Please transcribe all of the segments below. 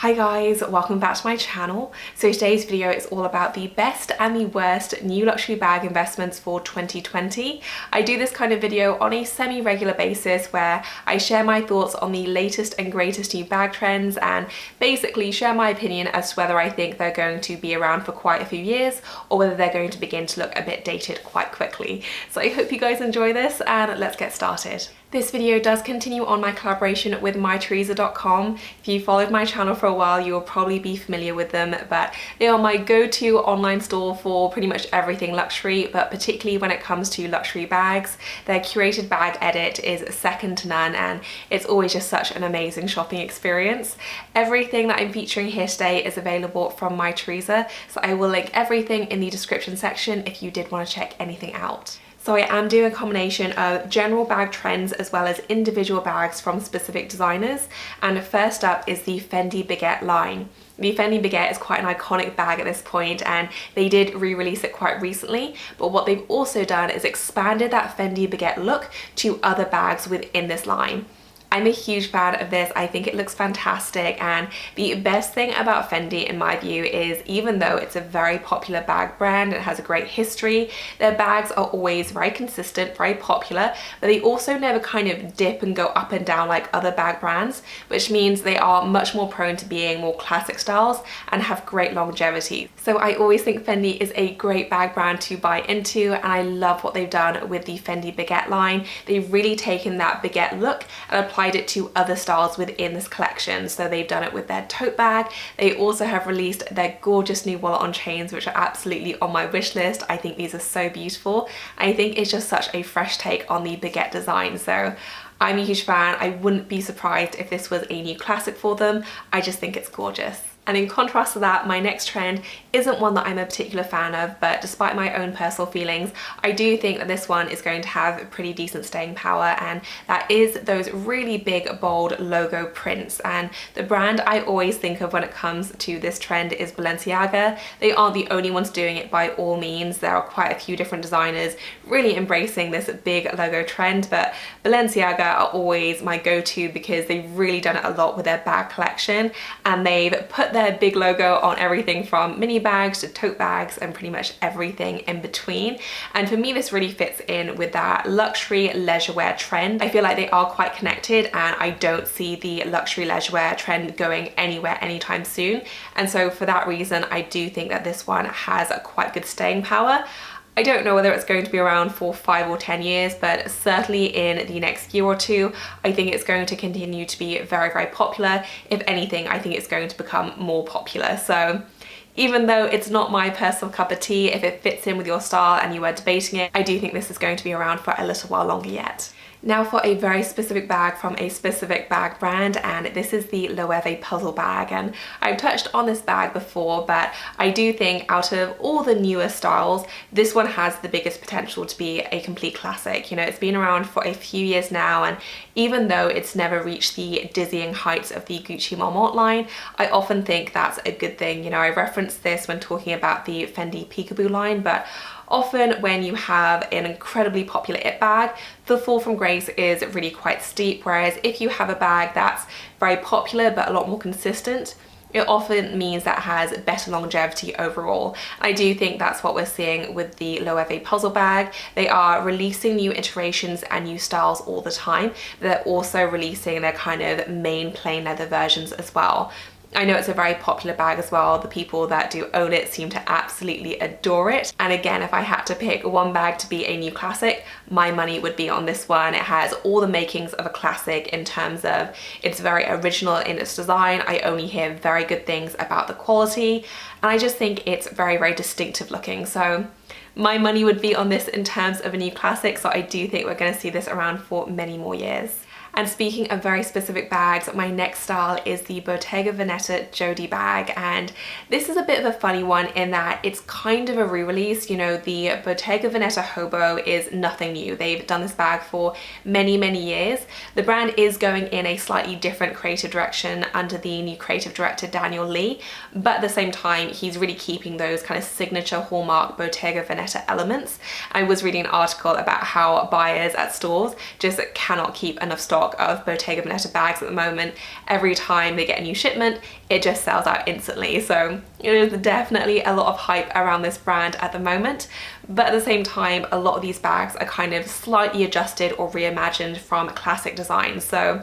Hi guys, welcome back to my channel. So today's video is all about the best and the worst new luxury bag investments for 2020. I do this kind of video on a semi-regular basis where I share my thoughts on the latest and greatest new bag trends and basically share my opinion as to whether I think they're going to be around for quite a few years or whether they're going to begin to look a bit dated quite quickly. So I hope you guys enjoy this and let's get started. This video does continue on my collaboration with mytheresa.com. If you followed my channel for a while, you will probably be familiar with them, but they are my go-to online store for pretty much everything luxury, but particularly when it comes to luxury bags. Their curated bag edit is second to none, and it's always just such an amazing shopping experience. Everything that I'm featuring here today is available from mytheresa, so I will link everything in the description section if you did want to check anything out. So I am doing a combination of general bag trends as well as individual bags from specific designers. And first up is the Fendi Baguette line. The Fendi Baguette is quite an iconic bag at this point and they did re-release it quite recently, but what they've also done is expanded that Fendi Baguette look to other bags within this line. I'm a huge fan of this. I think it looks fantastic, and the best thing about Fendi in my view is even though it's a very popular bag brand and has a great history, their bags are always very consistent, very popular, but they also never kind of dip and go up and down like other bag brands, which means they are much more prone to being more classic styles and have great longevity. So I always think Fendi is a great bag brand to buy into, and I love what they've done with the Fendi Baguette line. They've really taken that baguette look and applied it to other styles within this collection. So they've done it with their tote bag. They also have released their gorgeous new wallet on chains, which are absolutely on my wish list. I think these are so beautiful. I think it's just such a fresh take on the baguette design. So I'm a huge fan. I wouldn't be surprised if this was a new classic for them. I just think it's gorgeous. And in contrast to that, my next trend isn't one that I'm a particular fan of, but despite my own personal feelings, I do think that this one is going to have pretty decent staying power, and that is those really big, bold logo prints. And the brand I always think of when it comes to this trend is Balenciaga. They aren't the only ones doing it by all means. There are quite a few different designers really embracing this big logo trend, but Balenciaga are always my go-to because they've really done it a lot with their bag collection, and they've put their big logo on everything from mini bags to tote bags and pretty much everything in between. And for me, this really fits in with that luxury leisure wear trend. I feel like they are quite connected, and I don't see the luxury leisure wear trend going anywhere anytime soon. And so for that reason, I do think that this one has a quite good staying power. I don't know whether it's going to be around for 5 or 10 years, but certainly in the next year or two, I think it's going to continue to be very, very popular. If anything, I think it's going to become more popular. So even though it's not my personal cup of tea, if it fits in with your style and you were debating it, I do think this is going to be around for a little while longer yet. Now for a very specific bag from a specific bag brand, and this is the LowElf Puzzle bag. And I've touched on this bag before, but I do think out of all the newer styles, this one has the biggest potential to be a complete classic. You know, it's been around for a few years now, and even though it's never reached the dizzying heights of the Gucci Marmont line, I often think that's a good thing. You know, I referenced this when talking about the Fendi Peekaboo line, but often when you have an incredibly popular it bag, the fall from grace is really quite steep, whereas if you have a bag that's very popular but a lot more consistent, it often means that has better longevity overall. I do think that's what we're seeing with the LowElf Puzzle bag. They are releasing new iterations and new styles all the time, but they're also releasing their kind of main plain leather versions as well. I know it's a very popular bag as well. The people that do own it seem to absolutely adore it. And again, if I had to pick one bag to be a new classic, my money would be on this one. It has all the makings of a classic in terms of it's very original in its design. I only hear very good things about the quality, and I just think it's very, very distinctive looking. So my money would be on this in terms of a new classic. So I do think we're going to see this around for many more years. And speaking of very specific bags, my next style is the Bottega Veneta Jodee bag. And this is a bit of a funny one in that it's kind of a re-release. You know, the Bottega Veneta Hobo is nothing new. They've done this bag for many, many years. The brand is going in a slightly different creative direction under the new creative director, Daniel Lee. But at the same time, he's really keeping those kind of signature hallmark Bottega Veneta elements. I was reading an article about how buyers at stores just cannot keep enough stock stock of Bottega Veneta bags at the moment. Every time they get a new shipment, it just sells out instantly. So there's definitely a lot of hype around this brand at the moment. But at the same time, a lot of these bags are kind of slightly adjusted or reimagined from classic designs. So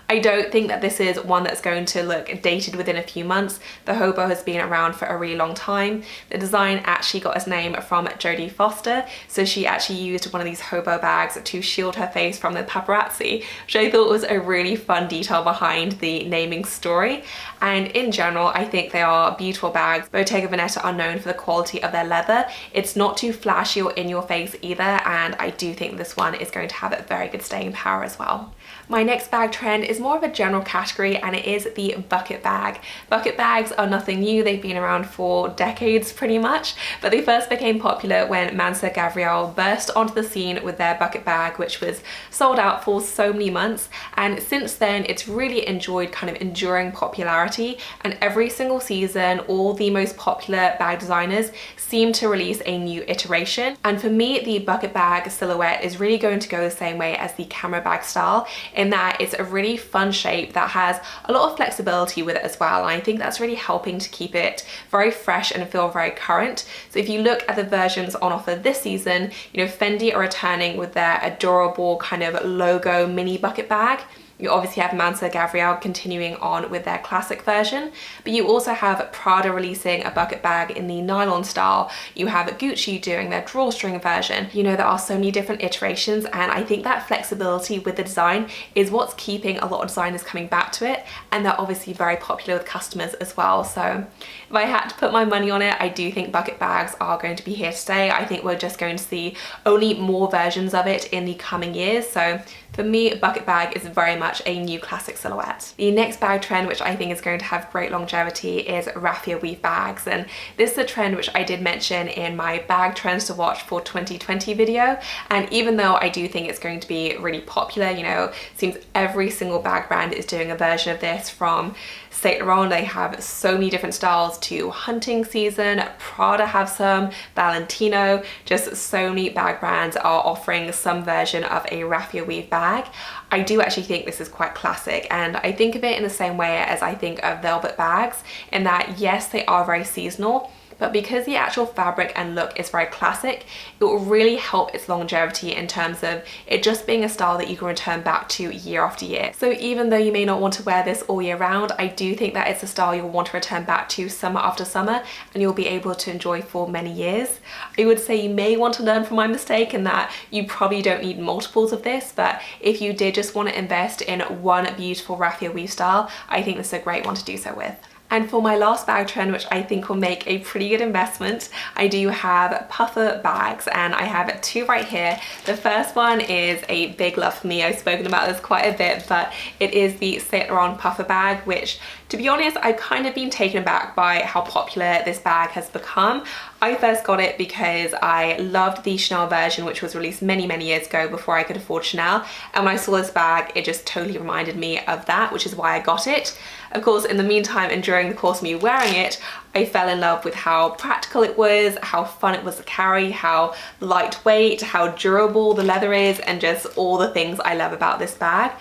I don't think that this is one that's going to look dated within a few months. The hobo has been around for a really long time. The design actually got its name from Jodee Foster, so she actually used one of these hobo bags to shield her face from the paparazzi, which I thought was a really fun detail behind the naming story. And in general, I think they are beautiful bags. Bottega Veneta are known for the quality of their leather. It's not too flashy or in your face either, and I do think this one is going to have a very good staying power as well. My next bag trend is more of a general category, and it is the bucket bag. Bucket bags are nothing new. They've been around for decades pretty much, but they first became popular when Mansa Gavriel burst onto the scene with their bucket bag, which was sold out for so many months. And since then, it's really enjoyed kind of enduring popularity, and every single season, all the most popular bag designers seem to release a new iteration. And for me, the bucket bag silhouette is really going to go the same way as the camera bag style, in that it's a really fun shape that has a lot of flexibility with it as well. And I think that's really helping to keep it very fresh and feel very current. So if you look at the versions on offer this season, you know, Fendi are returning with their adorable kind of logo mini bucket bag. You obviously have Mansa Gavriel continuing on with their classic version, but you also have Prada releasing a bucket bag in the nylon style. You have Gucci doing their drawstring version. You know, there are so many different iterations, and I think that flexibility with the design is what's keeping a lot of designers coming back to it, and they're obviously very popular with customers as well. So if I had to put my money on it, I do think bucket bags are going to be here to stay. I think we're just going to see only more versions of it in the coming years. So for me, bucket bag is very much a new classic silhouette. The next bag trend, which I think is going to have great longevity, is raffia weave bags. And this is a trend which I did mention in my bag trends to watch for 2020 video. And even though I do think it's going to be really popular, you know, it seems every single bag brand is doing a version of this, from Saint Laurent, they have so many different styles, to hunting season, Prada have some, Valentino, just so many bag brands are offering some version of a raffia weave bag. I do actually think this is quite classic, and I think of it in the same way as I think of velvet bags, in that yes, they are very seasonal, but because the actual fabric and look is very classic, it will really help its longevity in terms of it just being a style that you can return back to year after year. So even though you may not want to wear this all year round, I do think that it's a style you'll want to return back to summer after summer, and you'll be able to enjoy for many years. I would say you may want to learn from my mistake in that you probably don't need multiples of this, but if you did just want to invest in one beautiful raffia weave style, I think this is a great one to do so with. And for my last bag trend, which I think will make a pretty good investment, I do have puffer bags, and I have two right here. The first one is a big love for me. I've spoken about this quite a bit, but it is the Saint Laurent puffer bag, which, to be honest, I've kind of been taken aback by how popular this bag has become. I first got it because I loved the Chanel version, which was released many, many years ago before I could afford Chanel. And when I saw this bag, it just totally reminded me of that, which is why I got it. Of course, in the meantime, and during the course of me wearing it, I fell in love with how practical it was, how fun it was to carry, how lightweight, how durable the leather is, and just all the things I love about this bag.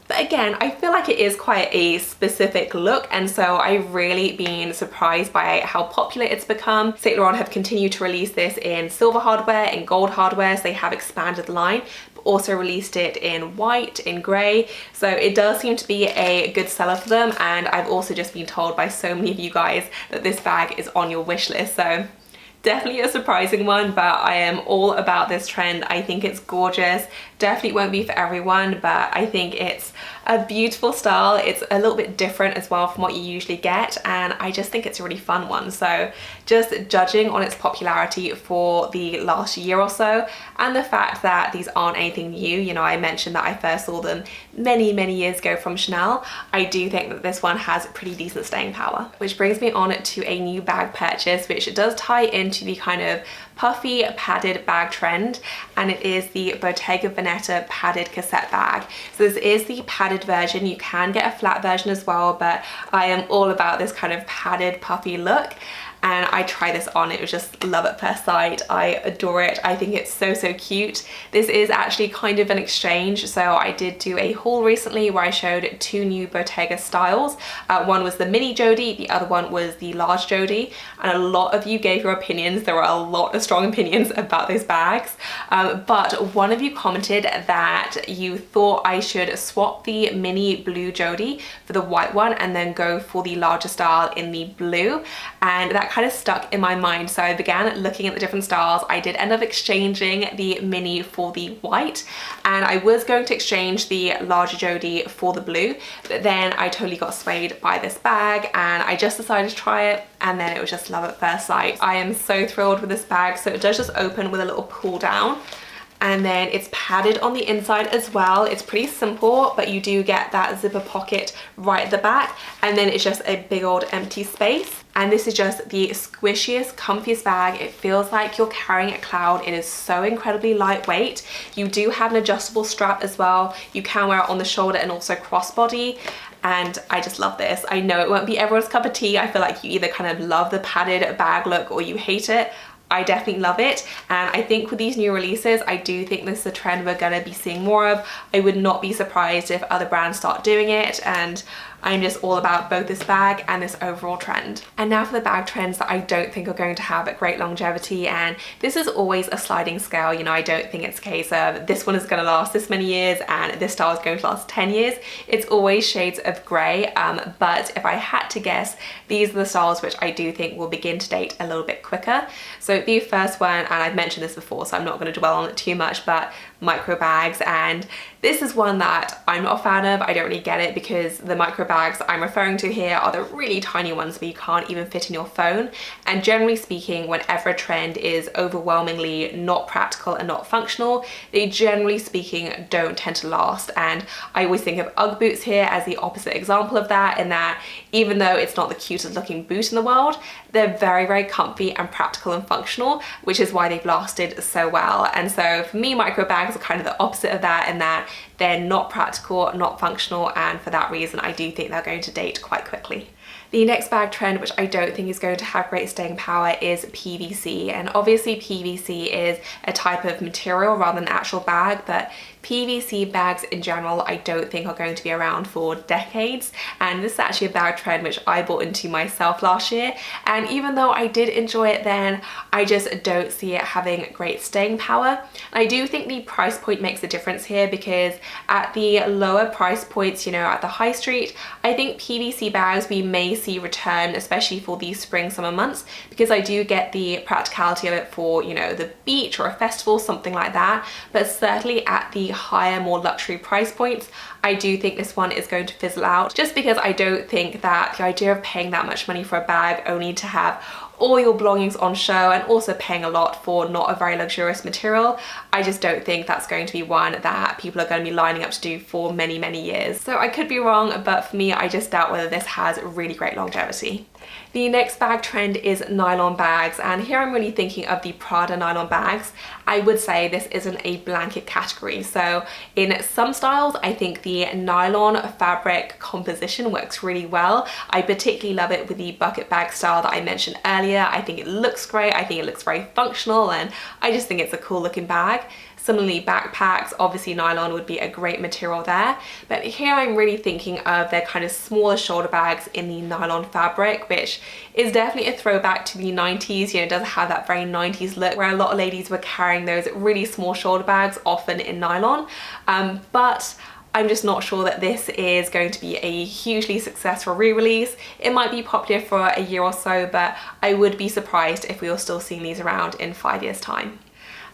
But again, I feel like it is quite a specific look, and so I've really been surprised by how popular it's become. Saint Laurent have continued to release this in silver hardware, in gold hardware, so they have expanded the line, but also released it in white, in grey, so it does seem to be a good seller for them. And I've also just been told by so many of you guys that this bag is on your wish list, so definitely a surprising one, but I am all about this trend. I think it's gorgeous. Definitely won't be for everyone, but I think it's a beautiful style. It's a little bit different as well from what you usually get, and I just think it's a really fun one. So just judging on its popularity for the last year or so, and the fact that these aren't anything new, you know, I mentioned that I first saw them many, many years ago from Chanel, I do think that this one has pretty decent staying power. Which brings me on to a new bag purchase, which does tie into the kind of puffy padded bag trend, and it is the Bottega Veneta padded cassette bag. So this is the padded version. You can get a flat version as well, but I am all about this kind of padded puffy look. and I tried this on. It was just love at first sight. I adore it. I think it's so cute. This is actually kind of an exchange. So I did do a haul recently where I showed 2 new Bottega styles. One was the mini Jodee, the other one was the large Jodee, and a lot of you gave your opinions. There were a lot of strong opinions about those bags, but one of you commented that you thought I should swap the mini blue Jodee for the white one and then go for the larger style in the blue, and that kind of stuck in my mind. So I began looking at the different styles. I did end up exchanging the mini for the white, and I was going to exchange the larger Jodee for the blue, but then I totally got swayed by this bag and I just decided to try it, and then it was just love at first sight. I am so thrilled with this bag. So it does just open with a little pull down, and then it's padded on the inside as well. It's pretty simple, but you do get that zipper pocket right at the back, and then it's just a big old empty space. And this is just the squishiest, comfiest bag. It feels like you're carrying a cloud. It is so incredibly lightweight. You do have an adjustable strap as well. You can wear it on the shoulder and also crossbody. And I just love this. I know it won't be everyone's cup of tea. I feel like you either kind of love the padded bag look or you hate it. I definitely love it, and I think with these new releases, I do think this is a trend we're gonna be seeing more of. I would not be surprised if other brands start doing it, and I'm just all about both this bag and this overall trend. And now for the bag trends that I don't think are going to have a great longevity, and this is always a sliding scale. You know, I don't think it's a case of this one is going to last this many years and this style is going to last 10 years. It's always shades of grey, but if I had to guess, these are the styles which I do think will begin to date a little bit quicker. So the first one, and I've mentioned this before, so I'm not going to dwell on it too much, but micro bags, and this is one that I'm not a fan of. I don't really get it because the micro bags I'm referring to here are the really tiny ones where you can't even fit in your phone, and generally speaking, whenever a trend is overwhelmingly not practical and not functional, they generally speaking don't tend to last. And I always think of Ugg boots here as the opposite example of that, in that even though it's not the cutest looking boot in the world, they're very comfy and practical and functional, which is why they've lasted so well. And so for me, micro bags are kind of the opposite of that, in that they're not practical, not functional, and for that reason I do think they're going to date quite quickly. The next bag trend, which I don't think is going to have great staying power, is PVC. And obviously PVC is a type of material rather than an actual bag, but PVC bags in general I don't think are going to be around for decades, and this is actually a bag trend which I bought into myself last year, and even though I did enjoy it then, I just don't see it having great staying power. I do think the price point makes a difference here, because at the lower price points, you know, at the high street, I think PVC bags we may see return, especially for the spring summer months, because I do get the practicality of it for, you know, the beach or a festival, something like that. But certainly at the higher, more luxury price points, I do think this one is going to fizzle out, just because I don't think that the idea of paying that much money for a bag only to have all your belongings on show, and also paying a lot for not a very luxurious material, I just don't think that's going to be one that people are going to be lining up to do for many years. So I could be wrong, but for me, I just doubt whether this has really great longevity. The next bag trend is nylon bags, and here I'm really thinking of the Prada nylon bags. I would say this isn't a blanket category. So in some styles, I think the nylon fabric composition works really well. I particularly love it with the bucket bag style that I mentioned earlier. I think it looks great. I think it looks very functional, and I just think it's a cool looking bag. Similarly, backpacks, obviously nylon would be a great material there, but here I'm really thinking of their kind of smaller shoulder bags in the nylon fabric, which is definitely a throwback to the 90s. You know, it does have that very 90s look where a lot of ladies were carrying those really small shoulder bags, often in nylon, but I'm just not sure that this is going to be a hugely successful re-release. It might be popular for a year or so, but I would be surprised if we were still seeing these around in 5 years' time.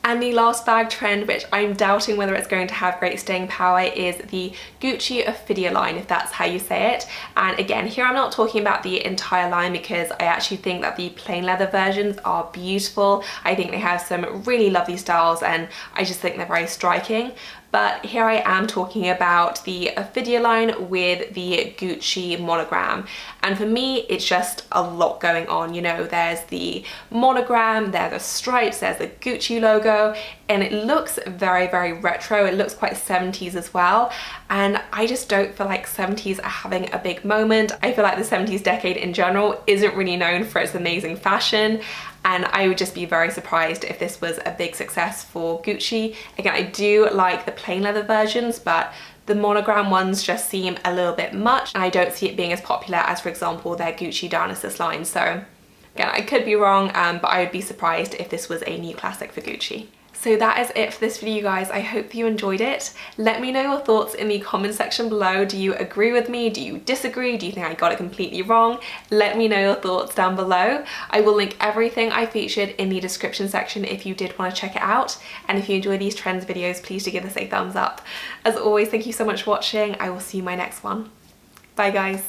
And the last bag trend, which I'm doubting whether it's going to have great staying power, is the Gucci Ophidia line, if that's how you say it. And again, here I'm not talking about the entire line, because I actually think that the plain leather versions are beautiful. I think they have some really lovely styles, and I just think they're very striking. but here I am talking about the Ophidia line with the Gucci monogram. And for me, it's just a lot going on. You know, there's the monogram, there's the stripes, there's the Gucci logo, and it looks very, very retro. It looks quite 70s as well. And I just don't feel like 70s are having a big moment. I feel like the 70s decade in general isn't really known for its amazing fashion. And I would just be very surprised if this was a big success for Gucci. Again, I do like the plain leather versions, but the monogram ones just seem a little bit much, and I don't see it being as popular as, for example, their Gucci Dionysus line. So again, I could be wrong, but I would be surprised if this was a new classic for Gucci. So that is it for this video, you guys. I hope you enjoyed it. Let me know your thoughts in the comment section below. Do you agree with me? Do you disagree? Do you think I got it completely wrong? Let me know your thoughts down below. I will link everything I featured in the description section if you did want to check it out. And if you enjoy these trends videos, please do give this a thumbs up. As always, thank you so much for watching. I will see you in my next one. Bye, guys.